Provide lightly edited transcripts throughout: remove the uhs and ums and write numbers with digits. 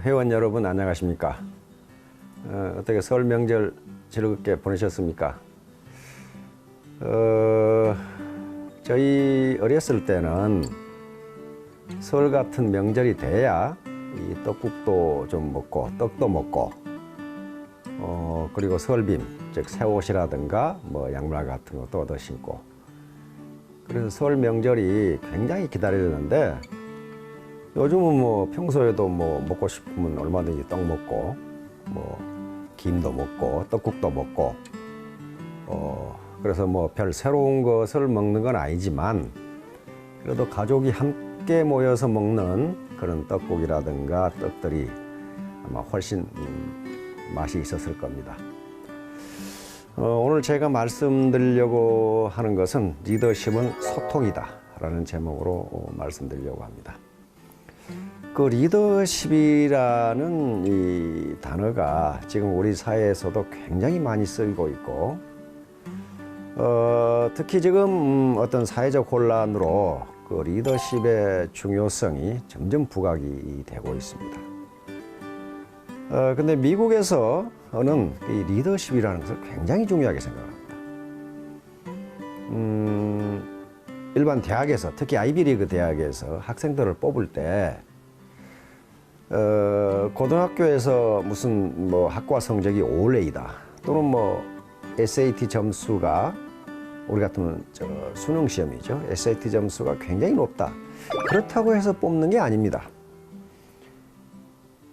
회원 여러분 안녕하십니까? 어떻게 설 명절 즐겁게 보내셨습니까? 저희 어렸을 때는 설 같은 명절이 돼야 이 떡국도 좀 먹고 떡도 먹고 그리고 설빔 즉 새옷이라든가 뭐 양말 같은 것도 얻어 신고 그래서 설 명절이 굉장히 기다려졌는데 요즘은 뭐 평소에도 뭐 먹고 싶으면 얼마든지 떡 먹고 뭐 김도 먹고 떡국도 먹고 그래서 뭐 별 새로운 것을 먹는 건 아니지만 그래도 가족이 함께 모여서 먹는 그런 떡국이라든가 떡들이 아마 훨씬 맛이 있었을 겁니다. 오늘 제가 말씀드리려고 하는 것은 리더십은 소통이다 라는 제목으로 말씀드리려고 합니다. 그 리더십이라는 이 단어가 지금 우리 사회에서도 굉장히 많이 쓰이고 있고 특히 지금 어떤 사회적 혼란으로 그 리더십의 중요성이 점점 부각이 되고 있습니다. 근데 미국에서는 이 리더십이라는 것을 굉장히 중요하게 생각합니다. 일반 대학에서 특히 아이비리그 대학에서 학생들을 뽑을 때 고등학교에서 무슨 뭐 학과 성적이 5A다 또는 뭐 SAT 점수가 우리 같으면 수능 시험이죠. SAT 점수가 굉장히 높다. 그렇다고 해서 뽑는 게 아닙니다.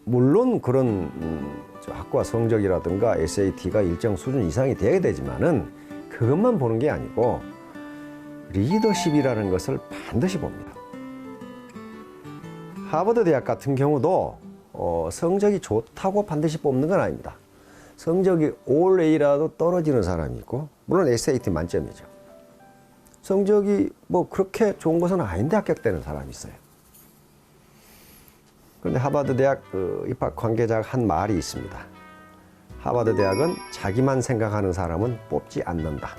물론 그런 학과 성적이라든가 SAT가 일정 수준 이상이 돼야 되지만은 그것만 보는 게 아니고 리더십이라는 것을 반드시 봅니다. 하버드 대학 같은 경우도 성적이 좋다고 반드시 뽑는 건 아닙니다. 성적이 올 A라도 떨어지는 사람이 있고 물론 SAT 만점이죠. 성적이 뭐 그렇게 좋은 것은 아닌데 합격되는 사람이 있어요. 그런데 하버드 대학 입학 관계자가 한 말이 있습니다. 하버드 대학은 자기만 생각하는 사람은 뽑지 않는다.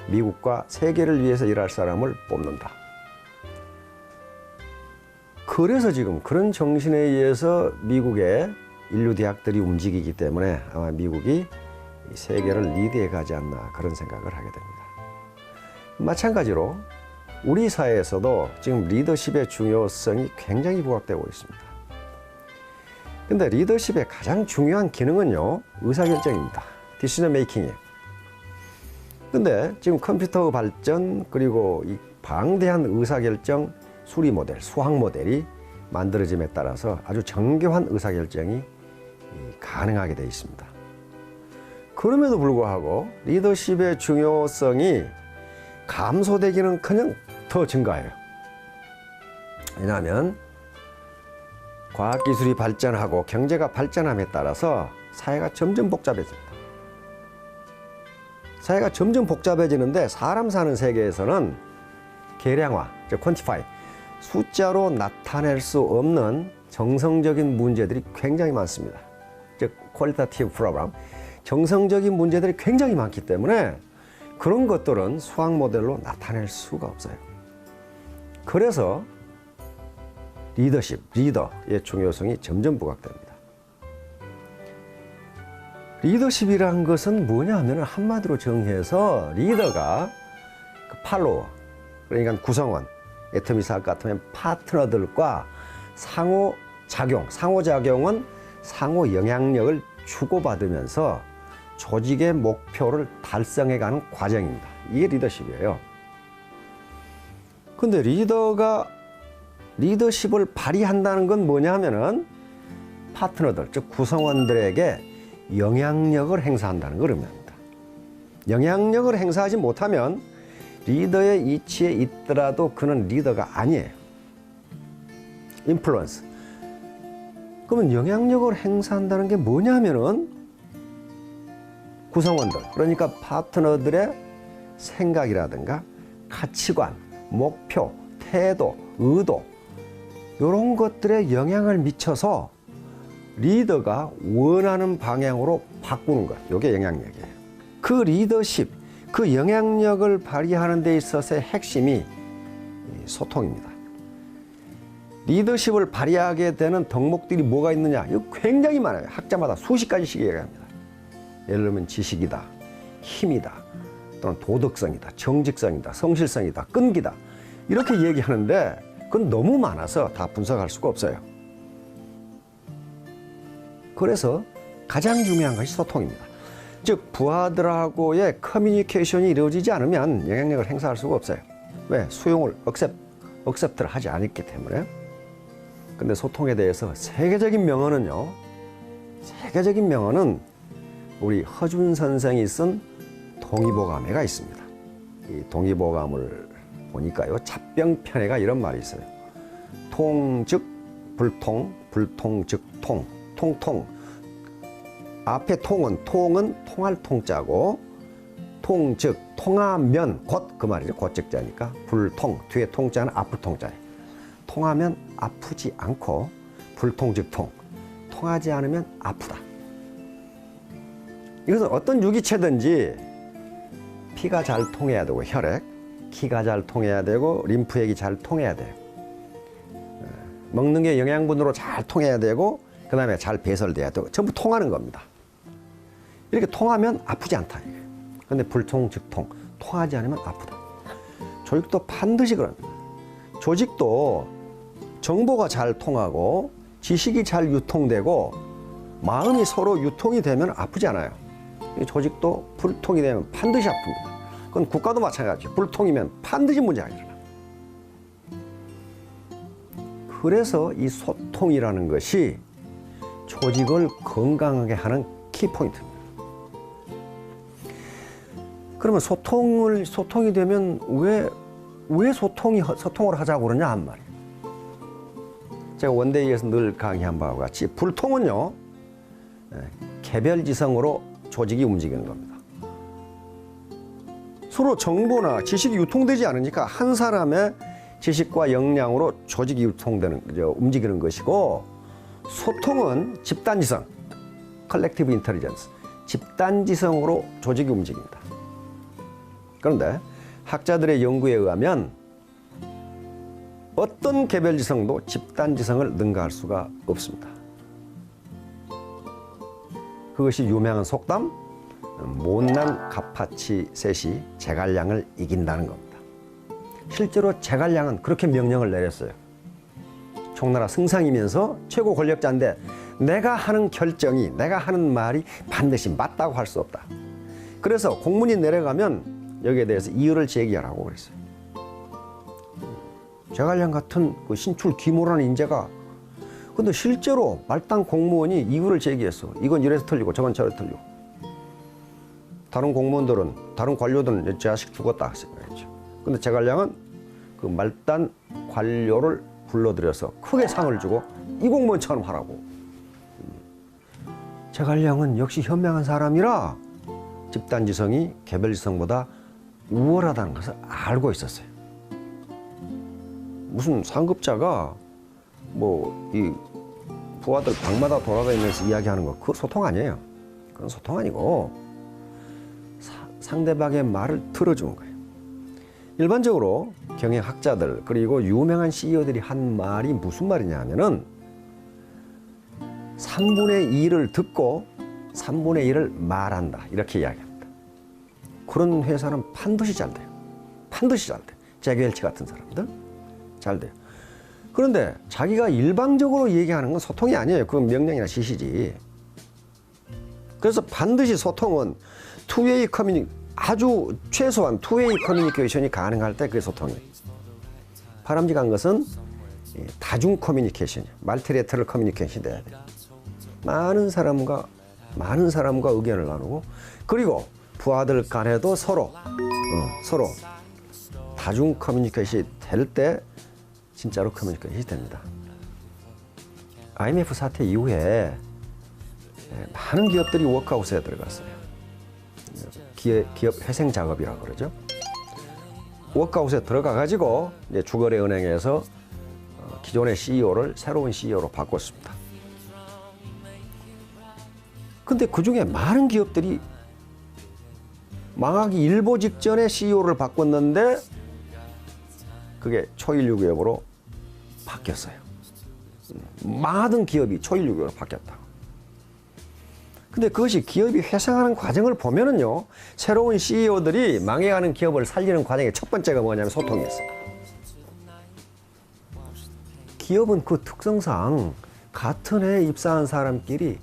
미국과 세계를 위해서 일할 사람을 뽑는다. 그래서 지금 그런 정신에 의해서 미국의 인류 대학들이 움직이기 때문에 아마 미국이 세계를 리드해 가지 않나 그런 생각을 하게 됩니다. 마찬가지로 우리 사회에서도 지금 리더십의 중요성이 굉장히 부각되고 있습니다. 근데 리더십의 가장 중요한 기능은요, 의사결정입니다. 디시전 메이킹이에요. 근데 지금 컴퓨터 발전 그리고 이 방대한 의사결정 수리 모델, 수학 모델이 만들어짐에 따라서 아주 정교한 의사결정이 가능하게 되어 있습니다. 그럼에도 불구하고 리더십의 중요성이 감소되기는커녕 더 증가해요. 왜냐하면 과학기술이 발전하고 경제가 발전함에 따라서 사회가 점점 복잡해집니다. 사회가 점점 복잡해지는데 사람 사는 세계에서는 계량화, 즉 퀀티파이, 숫자로 나타낼 수 없는 정성적인 문제들이 굉장히 많습니다. 즉 퀄리타티브 프로그램, 정성적인 문제들이 굉장히 많기 때문에 그런 것들은 수학 모델로 나타낼 수가 없어요. 그래서 리더십, 리더의 중요성이 점점 부각됩니다. 리더십이라는 것은 뭐냐 하면 한마디로 정의해서 리더가 그 팔로워, 그러니까 구성원, 애터미사학 같으면 파트너들과 상호작용은 상호 영향력을 주고받으면서 조직의 목표를 달성해가는 과정입니다. 이게 리더십이에요. 근데 리더가 리더십을 발휘한다는 건 뭐냐 하면은 파트너들, 즉 구성원들에게 영향력을 행사한다는 걸 의미합니다. 영향력을 행사하지 못하면 리더의 위치에 있더라도 그는 리더가 아니에요. 인플루언스. 그러면 영향력을 행사한다는 게 뭐냐 하면은 구성원들, 그러니까 파트너들의 생각이라든가 가치관, 목표, 태도, 의도 이런 것들에 영향을 미쳐서 리더가 원하는 방향으로 바꾸는 것, 이게 영향력이에요. 그 리더십, 그 영향력을 발휘하는 데 있어서의 핵심이 소통입니다. 리더십을 발휘하게 되는 덕목들이 뭐가 있느냐? 이거 굉장히 많아요. 학자마다 수십 가지씩 얘기합니다. 예를 들면 지식이다, 힘이다, 또는 도덕성이다, 정직성이다, 성실성이다, 끈기다. 이렇게 얘기하는데 그건 너무 많아서 다 분석할 수가 없어요. 그래서 가장 중요한 것이 소통입니다. 즉 부하들하고의 커뮤니케이션이 이루어지지 않으면 영향력을 행사할 수가 없어요. 왜? 수용을 억셉트를 하지 않았기 때문에. 근데 소통에 대해서 세계적인 명언은 우리 허준 선생이 쓴 동의보감에가 있습니다. 이 동의보감을 보니까요, 잡병편에가 이런 말이 있어요. 통 즉 불통, 불통 즉 통, 통통. 앞에 통은 통할 통자고, 통 즉 통하면 곧 그 말이죠. 곧즉자니까. 불통, 뒤에 통자는 아플 통자예요. 통하면 아프지 않고, 불통 즉 통. 통하지 않으면 아프다. 이것은 어떤 유기체든지 피가 잘 통해야 되고, 혈액, 기가 잘 통해야 되고, 림프액이 잘 통해야 돼요. 먹는 게 영양분으로 잘 통해야 되고, 그 다음에 잘 배설돼야 되고, 전부 통하는 겁니다. 이렇게 통하면 아프지 않다. 그런데 불통 즉 통, 통하지 않으면 아프다. 조직도 반드시 그럽니다. 조직도 정보가 잘 통하고, 지식이 잘 유통되고, 마음이 서로 유통이 되면 아프지 않아요. 조직도 불통이 되면 반드시 아픕니다. 그건 국가도 마찬가지죠. 불통이면 반드시 문제가 일어나. 그래서 이 소통이라는 것이 조직을 건강하게 하는 키포인트입니다. 그러면 소통이 되면 왜 소통을 하자고 그러냐 한 말이에요. 제가 원데이에서 늘 강의한 바와 같이 불통은요, 개별지성으로 조직이 움직이는 겁니다. 서로 정보나 지식이 유통되지 않으니까 한 사람의 지식과 역량으로 조직이 움직이는 것이고, 소통은 집단지성, 컬렉티브 인텔리전스, 집단지성으로 조직이 움직입니다. 그런데 학자들의 연구에 의하면 어떤 개별지성도 집단지성을 능가할 수가 없습니다. 그것이 유명한 속담, 못난 갑파치 셋이 제갈량을 이긴다는 겁니다. 실제로 제갈량은 그렇게 명령을 내렸어요. 총나라 승상이면서 최고 권력자인데 내가 하는 결정이, 내가 하는 말이 반드시 맞다고 할 수 없다. 그래서 공문이 내려가면 여기에 대해서 이의를 제기하라고 그랬어요. 제갈량 같은 그 신출 귀모라는 인재가, 근데 실제로 말단 공무원이 이의를 제기했어. 이건 이래서 틀리고 저건 저래서 틀리고. 다른 공무원들은, 다른 관료들은 제 자식 죽었다 생각했죠. 근데 제갈량은 그 말단 관료를 불러들여서 크게 상을 주고 이 공무원처럼 하라고. 제갈량은 역시 현명한 사람이라 집단지성이 개별지성보다 우월하다는 것을 알고 있었어요. 무슨 상급자가 이 부하들 방마다 돌아다니면서 이야기하는 거, 그거 소통 아니에요. 그건 소통 아니고 상대방의 말을 들어주는 거예요. 일반적으로 경영학자들 그리고 유명한 CEO들이 한 말이 무슨 말이냐 하면은 3분의 2를 듣고 3분의 1을 말한다, 이렇게 이야기합니다. 그런 회사는 반드시 잘 돼요. 반드시 잘 돼요. 잭 웰치 같은 사람들 잘 돼요. 그런데 자기가 일방적으로 얘기하는 건 소통이 아니에요. 그건 명령이나 지시지. 그래서 반드시 소통은 투웨이 아주 최소한 투웨이 커뮤니케이션이 가능할 때 그게 소통이에요. 바람직한 것은 다중 커뮤니케이션이에요. 말티레터럴 커뮤니케이션이 돼야 돼요. 많은 사람과 의견을 나누고, 그리고 부하들 간에도 서로 다중 커뮤니케이션이 될 때 진짜로 커뮤니케이션이 됩니다. IMF 사태 이후에 많은 기업들이 워크아웃에 들어갔어요. 기업 회생 작업이라고 그러죠. 워크아웃에 들어가가지고 이제 주거래은행에서 기존의 CEO를 새로운 CEO로 바꿨습니다. 근데 그 중에 많은 기업들이 망하기 일보 직전에 CEO를 바꿨는데 그게 초일류 기업으로 바뀌었어요. 망하던 기업이 초일류교로 바뀌었다. 근데 그것이 기업이 회생하는 과정을 보면은요, 새로운 CEO들이 망해가는 기업을 살리는 과정의 첫 번째가 뭐냐면 소통이었어요. 기업은 그 특성상 같은 해에 입사한 사람끼리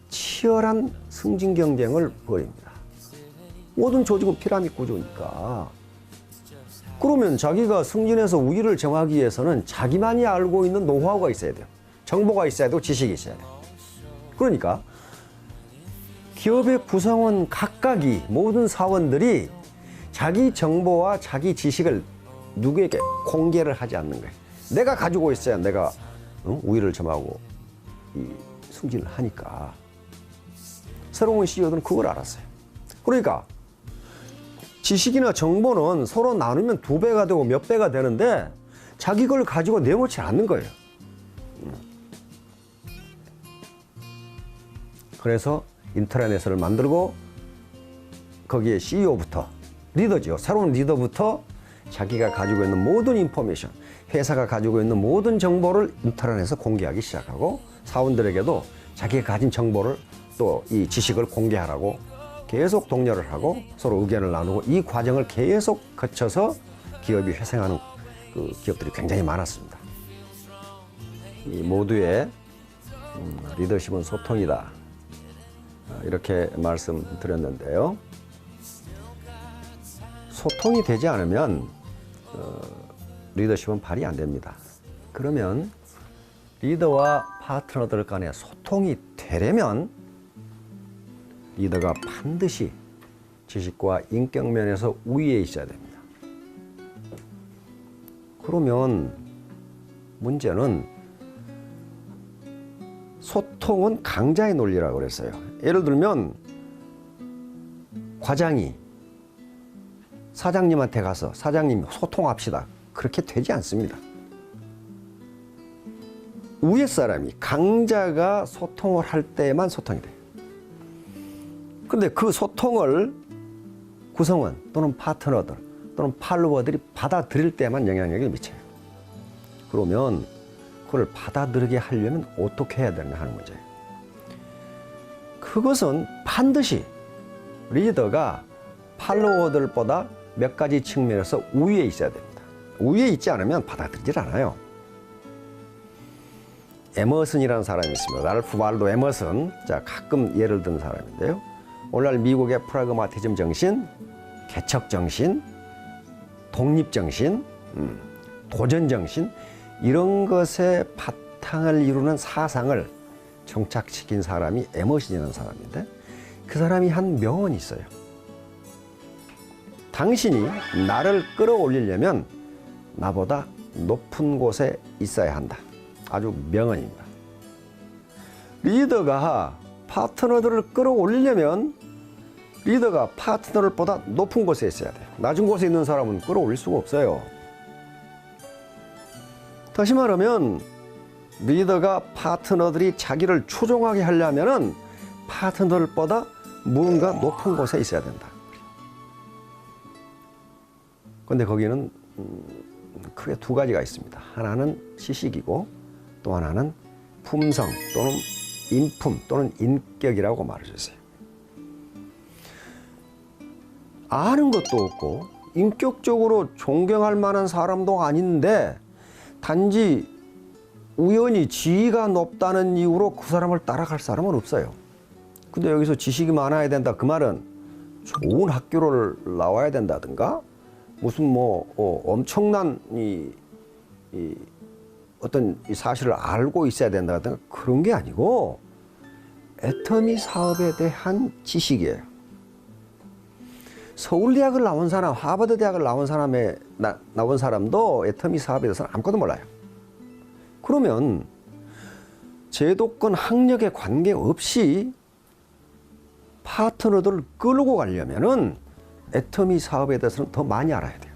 치열한 승진 경쟁을 벌입니다. 모든 조직은 피라미드 구조니까. 그러면 자기가 승진해서 우위를 정하기 위해서는 자기만이 알고 있는 노하우가 있어야 돼요. 정보가 있어야 되고 지식이 있어야 돼요. 그러니까 기업의 구성원 각각이, 모든 사원들이 자기 정보와 자기 지식을 누구에게 공개를 하지 않는 거예요. 내가 가지고 있어야 내가 우위를 점하고 승진을 하니까. 새로운 CEO들은 그걸 알았어요. 그러니까 지식이나 정보는 서로 나누면 2배가 되고 몇 배가 되는데 자기 걸 가지고 내놓지 않는 거예요. 그래서 인트라넷을 만들고 거기에 CEO부터, 리더죠. 새로운 리더부터 자기가 가지고 있는 모든 인포메이션, 회사가 가지고 있는 모든 정보를 인트라넷에서 공개하기 시작하고, 사원들에게도 자기가 가진 정보를 또 이 지식을 공개하라고 계속 독려를 하고 서로 의견을 나누고, 이 과정을 계속 거쳐서 기업이 회생하는 그 기업들이 굉장히 많았습니다. 이 모두의 리더십은 소통이다, 이렇게 말씀드렸는데요. 소통이 되지 않으면 리더십은 발휘 안 됩니다. 그러면 리더와 파트너들 간에 소통이 되려면 리더가 반드시 지식과 인격 면에서 우위에 있어야 됩니다. 그러면 문제는 소통은 강자의 논리라고 그랬어요. 예를 들면 과장이 사장님한테 가서 사장님 소통합시다, 그렇게 되지 않습니다. 위에 사람이, 강자가 소통을 할 때만 소통이 돼요. 그런데 그 소통을 구성원 또는 파트너들 또는 팔로워들이 받아들일 때만 영향력을 미쳐요. 그러면 그걸 받아들이게 하려면 어떻게 해야 되나 하는 문제예요. 그것은 반드시 리더가 팔로워들보다 몇 가지 측면에서 우위에 있어야 됩니다. 우위에 있지 않으면 받아들이질 않아요. 에머슨이라는 사람이 있습니다. 랄프 발도 에머슨. 자, 가끔 예를 든 사람인데요. 오늘날 미국의 프라그마티즘 정신, 개척 정신, 독립 정신, 도전 정신, 이런 것의 바탕을 이루는 사상을 정착시킨 사람이 에머슨이라는 사람인데, 그 사람이 한 명언이 있어요. 당신이 나를 끌어올리려면 나보다 높은 곳에 있어야 한다. 아주 명언입니다. 리더가 파트너들을 끌어올리려면 리더가 파트너들보다 높은 곳에 있어야 돼요. 낮은 곳에 있는 사람은 끌어올릴 수가 없어요. 다시 말하면 리더가 파트너들이 자기를 추종하게 하려면은 파트너들보다 무언가 높은 곳에 있어야 된다. 그런데 거기는 크게 2가지가 있습니다. 하나는 지식이고 또 하나는 품성 또는 인품 또는 인격이라고 말해줬어요. 아는 것도 없고 인격적으로 존경할 만한 사람도 아닌데 단지 우연히 지위가 높다는 이유로 그 사람을 따라갈 사람은 없어요. 근데 여기서 지식이 많아야 된다, 그 말은 좋은 학교를 나와야 된다든가 무슨 엄청난 어떤 이 사실을 알고 있어야 된다든가 그런 게 아니고 애터미 사업에 대한 지식이에요. 서울대학을 나온 사람, 하버드 대학을 나온 사람도 애터미 사업에 대해서는 아무것도 몰라요. 그러면 제도권 학력에 관계없이 파트너들을 끌고 가려면은 애터미 사업에 대해서는 더 많이 알아야 돼요.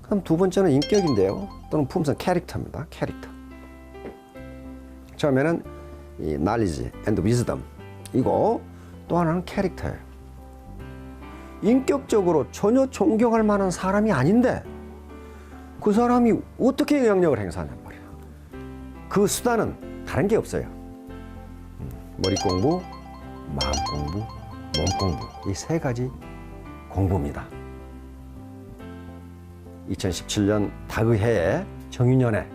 그럼 2번째는 인격인데요. 또는 품성, 캐릭터입니다. 캐릭터. 처음에는 이 knowledge and wisdom 이고, 또 하나는 캐릭터예요. 인격적으로 전혀 존경할 만한 사람이 아닌데 그 사람이 어떻게 영향력을 행사하냔 말이에요. 그 수단은 다른 게 없어요. 머리 공부, 마음 공부, 몸 공부, 이 세 가지 공부입니다. 2017년 닭의 정유년에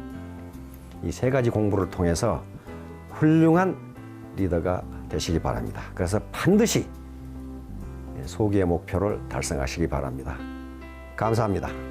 이 세 가지 공부를 통해서 훌륭한 리더가 되시기 바랍니다. 그래서 반드시 소기의 목표를 달성하시기 바랍니다. 감사합니다.